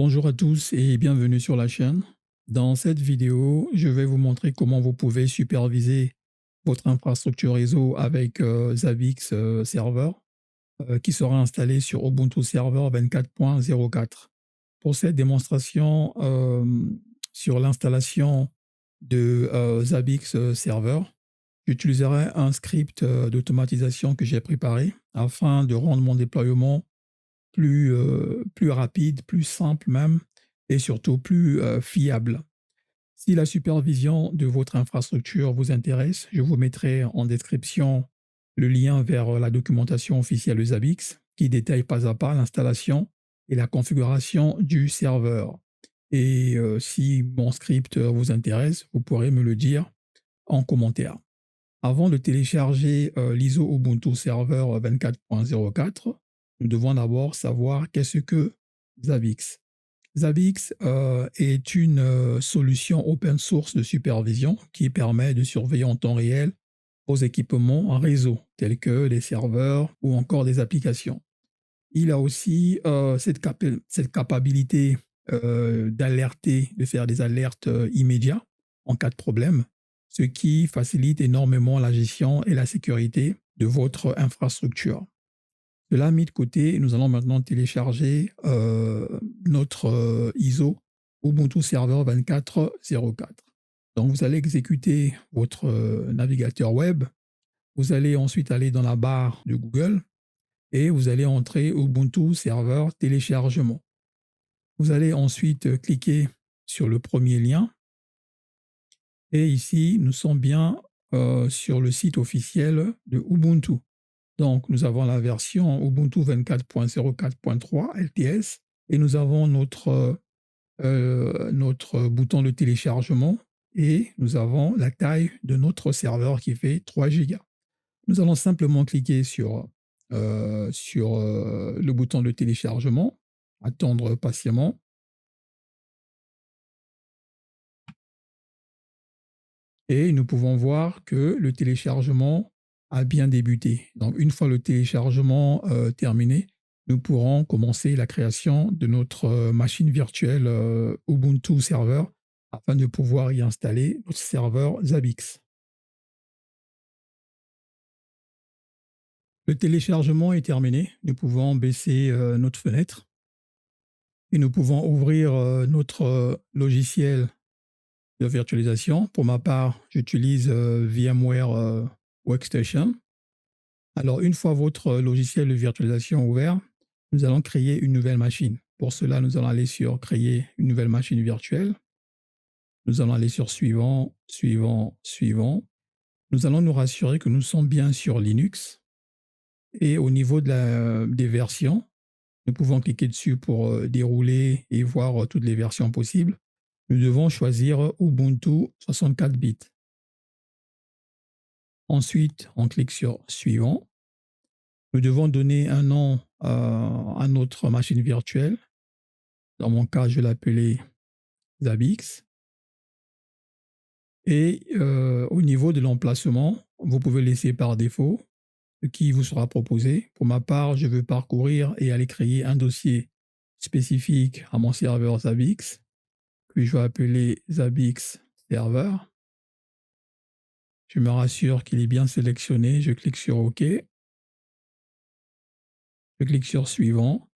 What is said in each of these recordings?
Bonjour à tous et bienvenue sur la chaîne. Dans cette vidéo, je vais vous montrer comment vous pouvez superviser votre infrastructure réseau avec Zabbix Server qui sera installé sur Ubuntu Server 24.04. Pour cette démonstration sur l'installation de Zabbix Server, j'utiliserai un script d'automatisation que j'ai préparé afin de rendre mon déploiement plus rapide, plus simple même, et surtout plus fiable. Si la supervision de votre infrastructure vous intéresse, je vous mettrai en description le lien vers la documentation officielle de Zabbix qui détaille pas à pas l'installation et la configuration du serveur. Et si mon script vous intéresse, vous pourrez me le dire en commentaire. Avant de télécharger l'ISO Ubuntu Server 24.04, nous devons d'abord savoir qu'est-ce que Zabbix. Zabbix est une solution open source de supervision qui permet de surveiller en temps réel vos équipements en réseau, tels que les serveurs ou encore des applications. Il a aussi cette capacité d'alerter, de faire des alertes immédiats en cas de problème, ce qui facilite énormément la gestion et la sécurité de votre infrastructure. Cela mis de côté, nous allons maintenant télécharger notre ISO Ubuntu Server 24.04. Donc, vous allez exécuter votre navigateur web. Vous allez ensuite aller dans la barre de Google et vous allez entrer Ubuntu Server téléchargement. Vous allez ensuite cliquer sur le premier lien et ici, nous sommes bien sur le site officiel de Ubuntu. Donc, nous avons la version Ubuntu 24.04.3 LTS et nous avons notre bouton de téléchargement et nous avons la taille de notre serveur qui fait 3 Go. Nous allons simplement cliquer sur le bouton de téléchargement, attendre patiemment. Et nous pouvons voir que le téléchargement a bien débuté. Donc, une fois le téléchargement terminé, nous pourrons commencer la création de notre machine virtuelle Ubuntu Server afin de pouvoir y installer notre serveur Zabbix. Le téléchargement est terminé. Nous pouvons baisser notre fenêtre et nous pouvons ouvrir notre logiciel de virtualisation. Pour ma part, j'utilise VMware Workstation. Alors, une fois votre logiciel de virtualisation ouvert, nous allons créer une nouvelle machine. Pour cela, nous allons aller sur Créer une nouvelle machine virtuelle. Nous allons aller sur Suivant, Suivant, Suivant. Nous allons nous rassurer que nous sommes bien sur Linux. Et au niveau des versions, nous pouvons cliquer dessus pour dérouler et voir toutes les versions possibles. Nous devons choisir Ubuntu 64 bits. Ensuite, on clique sur Suivant. Nous devons donner un nom à notre machine virtuelle. Dans mon cas, je vais l'appeler Zabbix. Et au niveau de l'emplacement, vous pouvez laisser par défaut ce qui vous sera proposé. Pour ma part, je veux parcourir et aller créer un dossier spécifique à mon serveur Zabbix, que je vais appeler Zabbix Server. Je me rassure qu'il est bien sélectionné. Je clique sur OK. Je clique sur Suivant.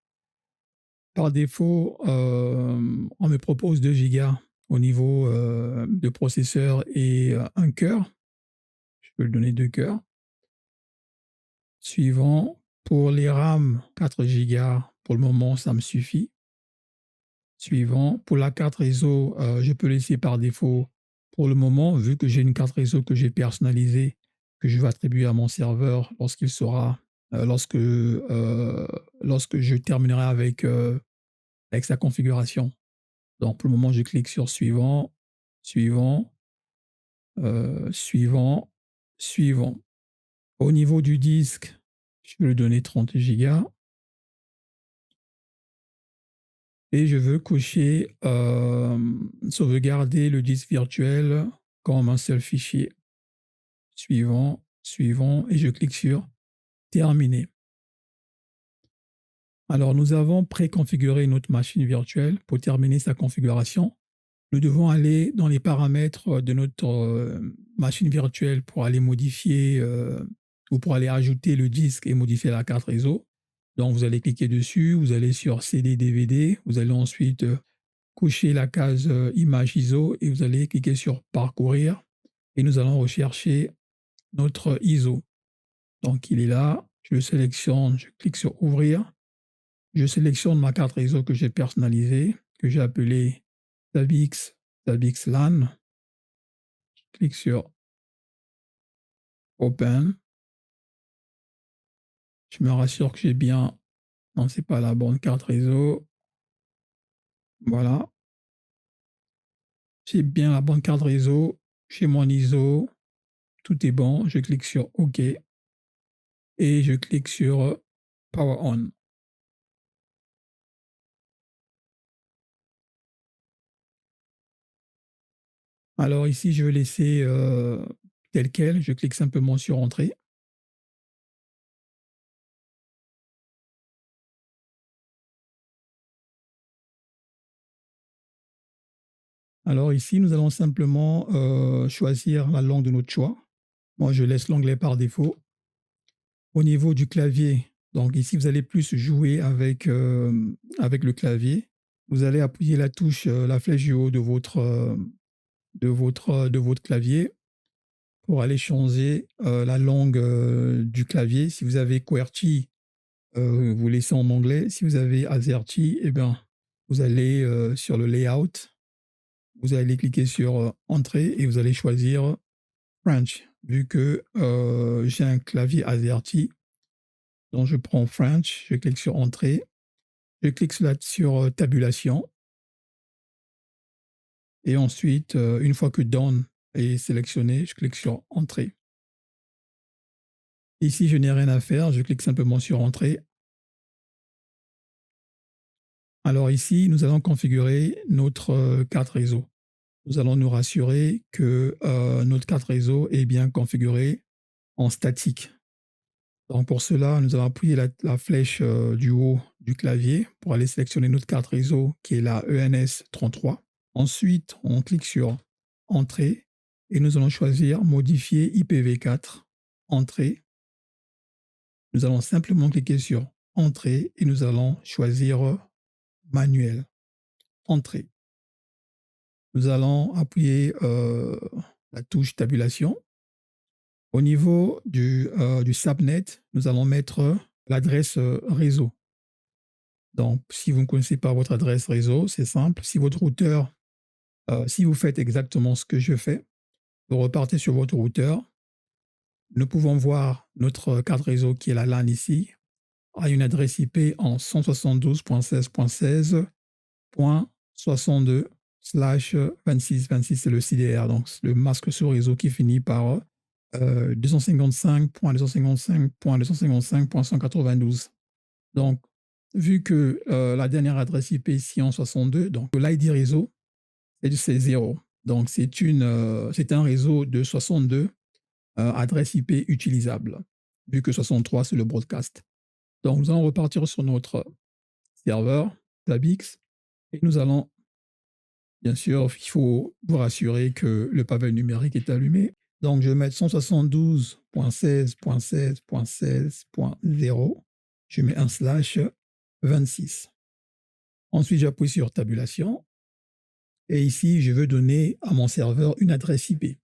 Par défaut, on me propose 2 Go au niveau de processeur et 1 cœur. Je peux le donner 2 cœurs. Suivant. Pour les RAM, 4 Go. Pour le moment, ça me suffit. Suivant. Pour la carte réseau, je peux laisser par défaut pour le moment, vu que j'ai une carte réseau que j'ai personnalisée, que je vais attribuer à mon serveur lorsqu'il sera, lorsque je terminerai avec sa configuration. Donc, pour le moment, je clique sur Suivant, Suivant, Suivant, Suivant. Au niveau du disque, je vais lui donner 30 Go. Et je veux cocher sauvegarder le disque virtuel comme un seul fichier. Suivant, Suivant, et je clique sur Terminer. Alors, nous avons préconfiguré notre machine virtuelle. Pour terminer sa configuration, nous devons aller dans les paramètres de notre machine virtuelle pour aller modifier ou pour aller ajouter le disque et modifier la carte réseau. Donc, vous allez cliquer dessus, vous allez sur CD, DVD, vous allez ensuite cocher la case image ISO et vous allez cliquer sur parcourir et nous allons rechercher notre ISO. Donc, il est là, je le sélectionne, je clique sur ouvrir, je sélectionne ma carte réseau que j'ai personnalisée, que j'ai appelée Zavix LAN. Je clique sur Open. Je me rassure que j'ai bien... Non, c'est pas la bonne carte réseau. Voilà. J'ai bien la bonne carte réseau. J'ai mon ISO. Tout est bon. Je clique sur OK. Et je clique sur Power On. Alors ici, je vais laisser tel quel. Je clique simplement sur Entrée. Alors ici, nous allons simplement choisir la langue de notre choix. Moi, je laisse l'anglais par défaut. Au niveau du clavier, donc ici, vous allez plus jouer avec le clavier. Vous allez appuyer la touche, la flèche du haut de votre clavier pour aller changer la langue du clavier. Si vous avez QWERTY, vous laissez en anglais. Si vous avez AZERTY, eh bien, vous allez sur le layout, vous allez cliquer sur Entrée et vous allez choisir French. Vu que j'ai un clavier AZERTY, donc je prends French, je clique sur Entrée, je clique sur Tabulation et ensuite, une fois que Done est sélectionné, je clique sur Entrée. Ici, je n'ai rien à faire, je clique simplement sur Entrée. Alors ici, nous allons configurer notre carte réseau. Nous allons nous rassurer que notre carte réseau est bien configurée en statique. Donc pour cela, nous allons appuyer la flèche du haut du clavier pour aller sélectionner notre carte réseau qui est la ENS33. Ensuite, on clique sur Entrée et nous allons choisir Modifier IPv4, Entrée. Nous allons simplement cliquer sur Entrée et nous allons choisir Manuel, Entrée. Nous allons appuyer la touche Tabulation. Au niveau du subnet, nous allons mettre l'adresse réseau. Donc, si vous ne connaissez pas votre adresse réseau, c'est simple. Si votre routeur, si vous faites exactement ce que je fais, vous repartez sur votre routeur. Nous pouvons voir notre carte réseau qui est la LAN ici, a une adresse IP en 172.16.16.62/2626, c'est le CDR, donc le masque sous réseau qui finit par 255.255.255.192. Donc, vu que la dernière adresse IP ici en 62, donc l'ID réseau, c'est 0. Donc, c'est un réseau de 62 adresses IP utilisables, vu que 63, c'est le broadcast. Donc, nous allons repartir sur notre serveur, Tabix, et nous allons, bien sûr, il faut vous rassurer que le pavé numérique est allumé. Donc, je vais mettre 172.16.16.16.0. Je mets un /26. Ensuite, j'appuie sur Tabulation. Et ici, je veux donner à mon serveur une adresse IP.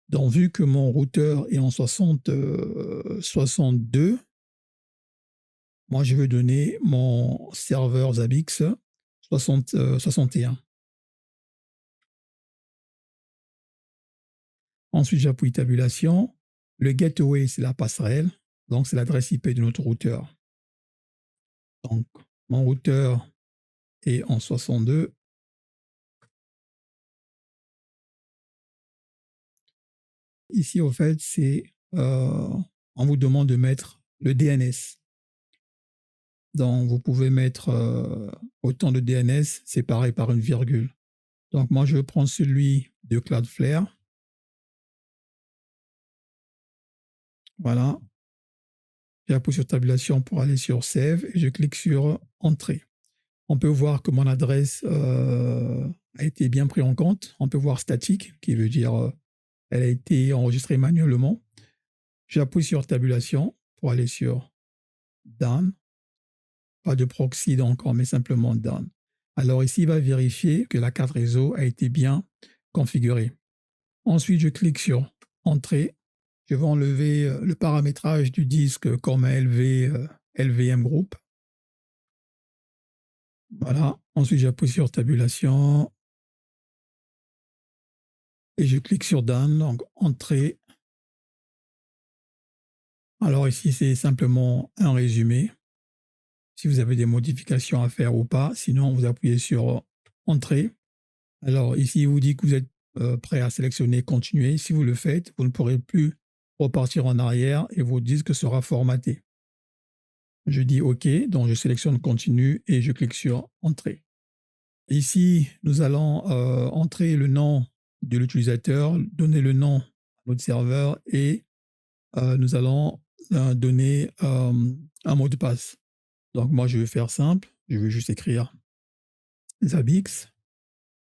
Donc, vu que mon routeur est en 62, moi, je veux donner mon serveur Zabbix 61. Ensuite, j'appuie Tabulation. Le gateway, c'est la passerelle. Donc, c'est l'adresse IP de notre routeur. Donc, mon routeur est en 62. Ici, au fait, on vous demande de mettre le DNS. Donc, vous pouvez mettre autant de DNS séparés par une virgule. Donc, moi, je prends celui de Cloudflare. Voilà. J'appuie sur tabulation pour aller sur Save et je clique sur Entrée. On peut voir que mon adresse a été bien prise en compte. On peut voir statique, qui veut dire elle a été enregistrée manuellement. J'appuie sur tabulation pour aller sur Done. Pas de proxy encore, mais simplement Done. Alors ici, il va vérifier que la carte réseau a été bien configurée. Ensuite, je clique sur Entrée. Je vais enlever le paramétrage du disque comme LVM Group. Voilà. Ensuite, j'appuie sur Tabulation et je clique sur Done, donc Entrée. Alors ici, c'est simplement un résumé. Si vous avez des modifications à faire ou pas, sinon vous appuyez sur Entrée. Alors ici, il vous dit que vous êtes prêt à sélectionner Continuer. Si vous le faites, vous ne pourrez plus repartir en arrière et votre disque sera formaté. Je dis OK, donc je sélectionne Continue et je clique sur Entrée. Ici, nous allons entrer le nom de l'utilisateur, donner le nom à notre serveur et nous allons donner un mot de passe. Donc moi, je vais faire simple. Je vais juste écrire Zabbix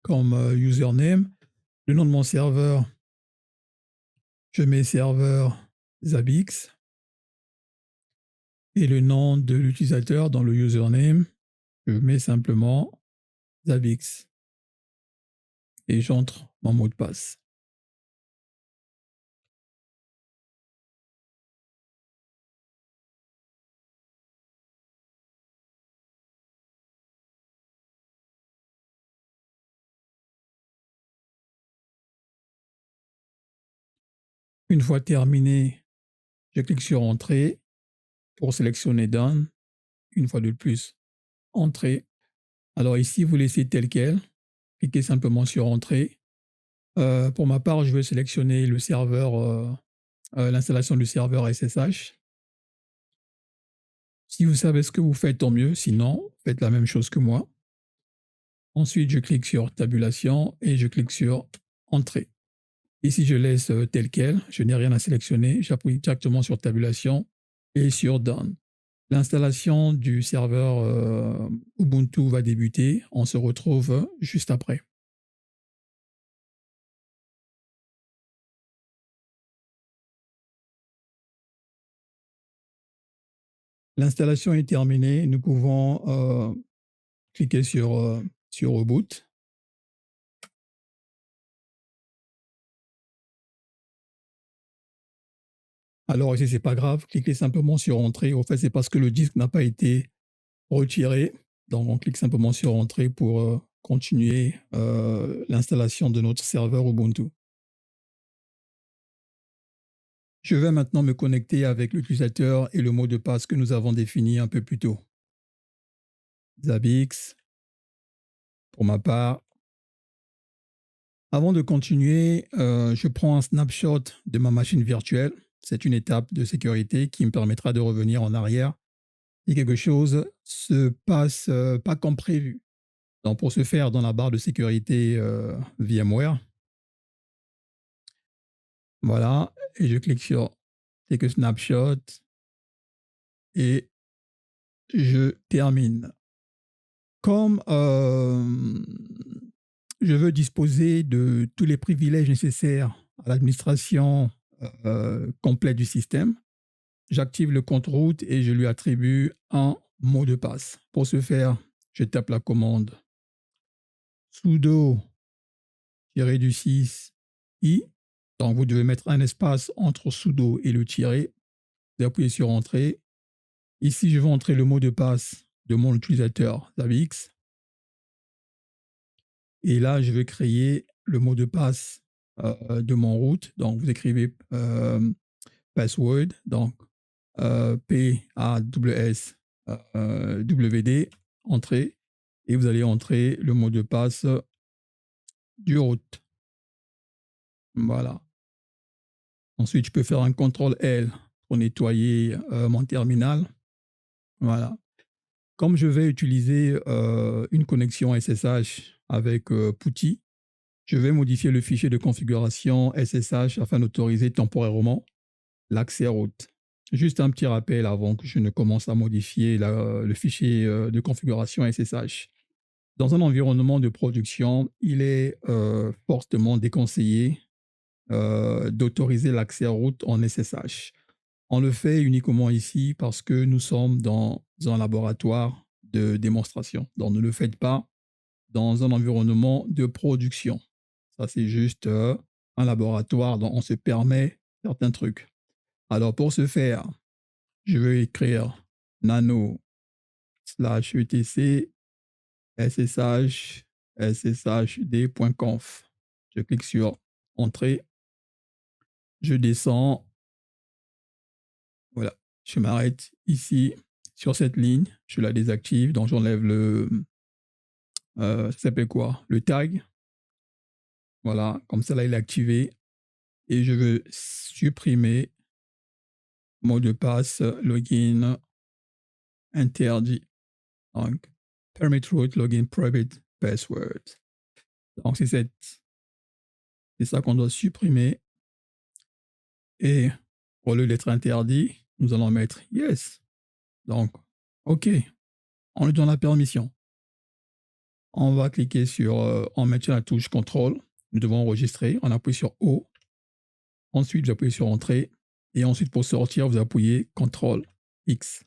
comme username. Le nom de mon serveur, je mets serveur Zabbix. Et le nom de l'utilisateur dans le username, je mets simplement Zabbix. Et j'entre mon mot de passe. Une fois terminé, je clique sur Entrée pour sélectionner Done. Une fois de plus, Entrée. Alors ici, vous laissez tel quel. Cliquez simplement sur Entrée. Pour ma part, je vais sélectionner le serveur, l'installation du serveur SSH. Si vous savez ce que vous faites, tant mieux. Sinon, faites la même chose que moi. Ensuite, je clique sur Tabulation et je clique sur Entrée. Ici, je laisse tel quel. Je n'ai rien à sélectionner. J'appuie directement sur Tabulation et sur Done. L'installation du serveur Ubuntu va débuter. On se retrouve juste après. L'installation est terminée. Nous pouvons cliquer sur Reboot. Alors ici, c'est pas grave. Cliquez simplement sur Entrée. Au fait, c'est parce que le disque n'a pas été retiré. Donc, on clique simplement sur Entrée pour continuer l'installation de notre serveur Ubuntu. Je vais maintenant me connecter avec l'utilisateur et le mot de passe que nous avons défini un peu plus tôt. Zabbix, pour ma part. Avant de continuer, je prends un snapshot de ma machine virtuelle. C'est une étape de sécurité qui me permettra de revenir en arrière si quelque chose se passe pas comme prévu. Donc pour ce faire, dans la barre de sécurité VMware, voilà, et je clique sur Take a snapshot et je termine. Comme je veux disposer de tous les privilèges nécessaires à l'administration complète du système, j'active le compte route et je lui attribue un mot de passe. Pour ce faire, je tape la commande sudo -du6 i. Donc, vous devez mettre un espace entre sudo et le tiret. Vous appuyez sur Entrée. Ici, je vais entrer le mot de passe de mon utilisateur Zabbix. Et là, je vais créer le mot de passe de mon root. Donc, vous écrivez password, donc PASWD, entrée, et vous allez entrer le mot de passe du root. Voilà. Ensuite, je peux faire un CTRL-L pour nettoyer mon terminal. Voilà. Comme je vais utiliser une connexion SSH avec PuTTY, je vais modifier le fichier de configuration SSH afin d'autoriser temporairement l'accès root. Juste un petit rappel avant que je ne commence à modifier le fichier de configuration SSH. Dans un environnement de production, il est fortement déconseillé d'autoriser l'accès route en SSH. On le fait uniquement ici parce que nous sommes dans un laboratoire de démonstration. Donc ne le faites pas dans un environnement de production. Ça, c'est juste un laboratoire dont on se permet certains trucs. Alors pour ce faire, je vais écrire nano slash etc ssh sshd.conf. Je clique sur entrée, je descends, voilà, je m'arrête ici sur cette ligne, je la désactive, donc j'enlève ça s'appelle quoi? Le tag, voilà, comme ça là il est activé et je veux supprimer mot de passe, login interdit. Donc, permit root, login private password. Donc, c'est ça qu'on doit supprimer. Et au lieu d'être interdit, nous allons mettre yes. Donc, OK, on lui donne la permission. On va cliquer sur, on maintient la touche contrôle. Nous devons enregistrer. On appuie sur O. Ensuite, vous appuyez sur entrée. Et ensuite, pour sortir, vous appuyez CTRL X.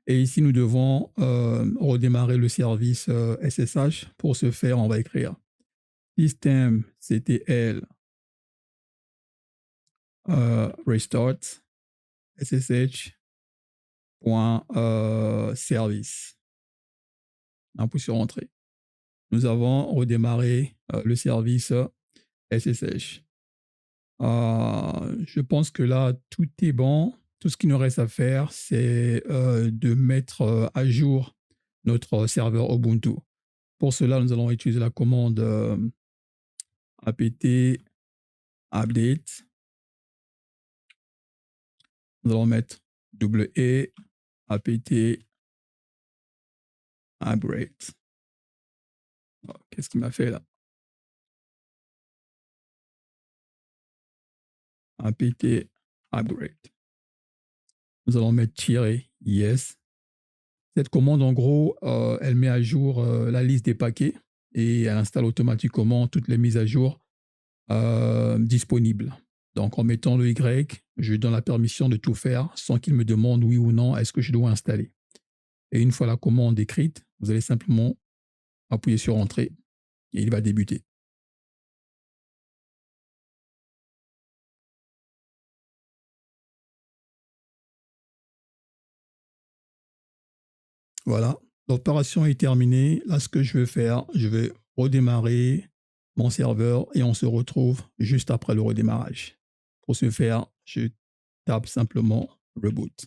Et ici, nous devons redémarrer le service SSH. Pour ce faire, on va écrire systemctl restart ssh.service. On appuie sur entrée. Nous avons redémarré le service SSH. Je pense que là, tout est bon. Tout ce qu'il nous reste à faire, c'est de mettre à jour notre serveur Ubuntu. Pour cela, nous allons utiliser la commande apt update. Nous allons mettre E apt upgrade. Oh, qu'est-ce qu'il m'a fait là? Apt upgrade. Nous allons mettre -yes. Cette commande, en gros, elle met à jour la liste des paquets et elle installe automatiquement toutes les mises à jour disponibles. Donc, en mettant le Y, je lui donne la permission de tout faire sans qu'il me demande oui ou non est-ce que je dois installer. Et une fois la commande écrite, vous allez simplement appuyer sur Entrée et il va débuter. Voilà, l'opération est terminée. Là, ce que je vais faire, je vais redémarrer mon serveur et on se retrouve juste après le redémarrage. Pour ce faire, je tape simplement Reboot.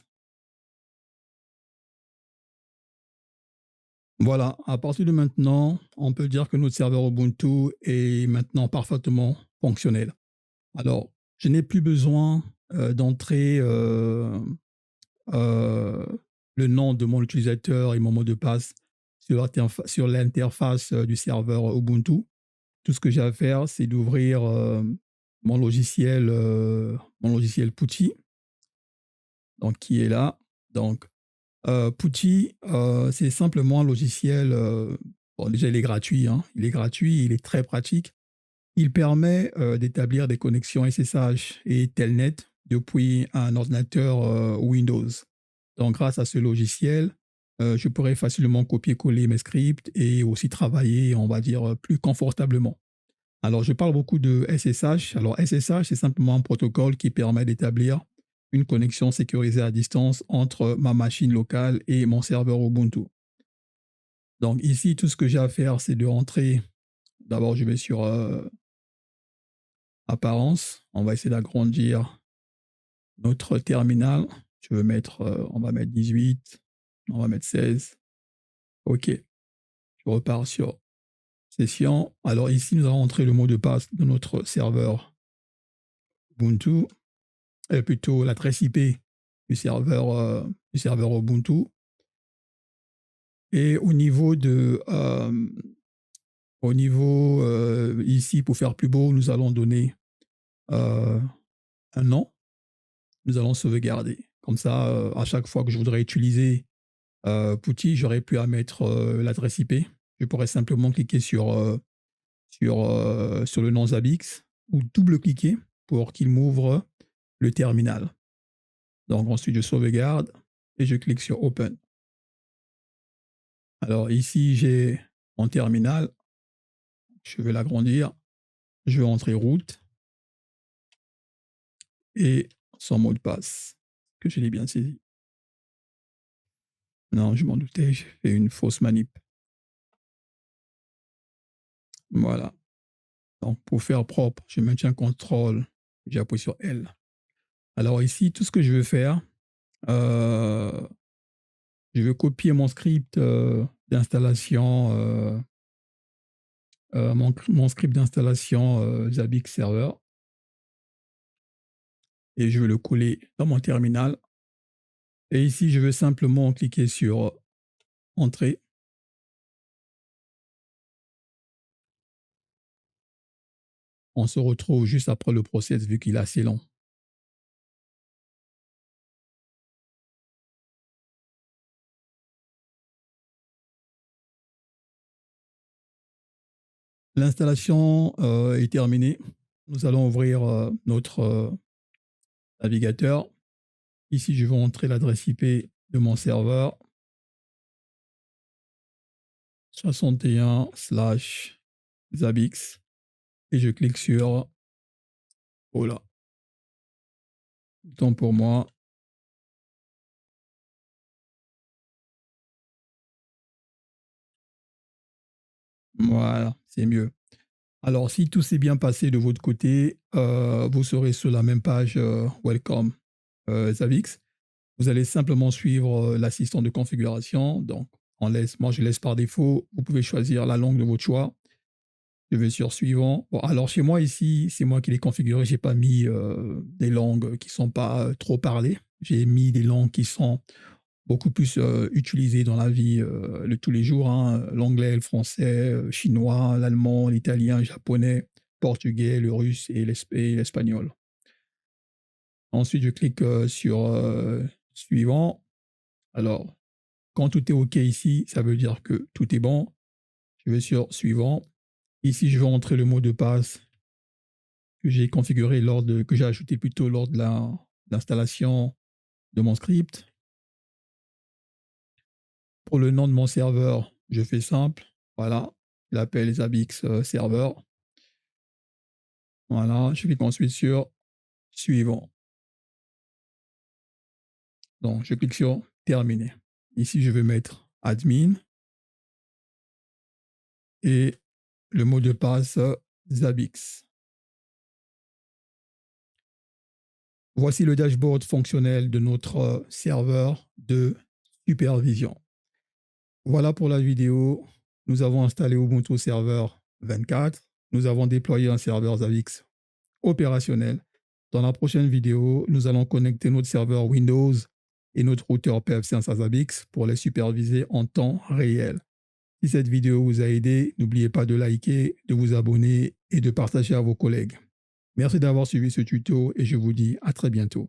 Voilà, à partir de maintenant, on peut dire que notre serveur Ubuntu est maintenant parfaitement fonctionnel. Alors, je n'ai plus besoin d'entrer le nom de mon utilisateur et mon mot de passe sur l'interface du serveur Ubuntu. Tout ce que j'ai à faire, c'est d'ouvrir mon logiciel Putty, donc qui est là. Donc, Putty, c'est simplement un logiciel. Bon, déjà, il est gratuit. Hein. Il est gratuit, il est très pratique. Il permet d'établir des connexions SSH et Telnet depuis un ordinateur Windows. Donc, grâce à ce logiciel, je pourrais facilement copier-coller mes scripts et aussi travailler, on va dire, plus confortablement. Alors, je parle beaucoup de SSH. Alors, SSH, c'est simplement un protocole qui permet d'établir une connexion sécurisée à distance entre ma machine locale et mon serveur Ubuntu. Donc, ici, tout ce que j'ai à faire, c'est de rentrer. D'abord, je vais sur Apparence. On va essayer d'agrandir notre terminal. Je veux mettre, on va mettre 18, on va mettre 16. OK. Je repars sur Session. Alors ici, nous allons entrer le mot de passe de notre serveur Ubuntu, et plutôt l'adresse IP du serveur Ubuntu. Et au niveau ici, pour faire plus beau, nous allons donner un nom. Nous allons sauvegarder. Comme ça, à chaque fois que je voudrais utiliser Putty, j'aurais plus à mettre l'adresse IP. Je pourrais simplement cliquer sur le nom Zabbix ou double-cliquer pour qu'il m'ouvre le terminal. Donc ensuite, je sauvegarde et je clique sur Open. Alors ici, j'ai mon terminal. Je vais l'agrandir. Je vais entrer route et son mot de passe, que je l'ai bien saisi. Non, je m'en doutais, j'ai fait une fausse manip. Voilà. Donc pour faire propre, je maintiens CTRL, j'appuie sur L. Alors ici, tout ce que je veux faire, euh, je vais copier mon script d'installation, mon script d'installation Zabbix Server, et je vais le coller dans mon terminal. Et ici, je vais simplement cliquer sur Entrée. On se retrouve juste après le process vu qu'il est assez long. L'installation est terminée. Nous allons ouvrir notre navigateur. Ici, je vais entrer l'adresse IP de mon serveur 61/Zabbix et je clique sur voilà. Temps pour moi. Voilà, c'est mieux. Alors, si tout s'est bien passé de votre côté, vous serez sur la même page Welcome Zabbix. Vous allez simplement suivre l'assistant de configuration. Donc, moi, je laisse par défaut. Vous pouvez choisir la langue de votre choix. Je vais sur suivant. Bon, alors, chez moi, ici, c'est moi qui l'ai configuré. Je n'ai pas mis des langues qui ne sont pas trop parlées. J'ai mis des langues qui sont beaucoup plus utilisées dans la vie de tous les jours. Hein. L'anglais, le français, chinois, l'allemand, l'italien, le japonais, le portugais, le russe et l'espagnol. Ensuite, je clique sur suivant. Alors, quand tout est OK ici, ça veut dire que tout est bon. Je vais sur suivant. Ici, je vais entrer le mot de passe que j'ai configuré que j'ai ajouté plutôt lors de l'installation de mon script. Pour le nom de mon serveur, je fais simple. Voilà, je l'appelle Zabbix Server. Voilà, je clique ensuite sur suivant. Donc, je clique sur terminer. Ici, je vais mettre admin et le mot de passe Zabbix. Voici le dashboard fonctionnel de notre serveur de supervision. Voilà pour la vidéo. Nous avons installé Ubuntu Server 24. Nous avons déployé un serveur Zabbix opérationnel. Dans la prochaine vidéo, nous allons connecter notre serveur Windows et notre routeur PF5 à Zabbix pour les superviser en temps réel. Si cette vidéo vous a aidé, n'oubliez pas de liker, de vous abonner et de partager à vos collègues. Merci d'avoir suivi ce tuto et je vous dis à très bientôt.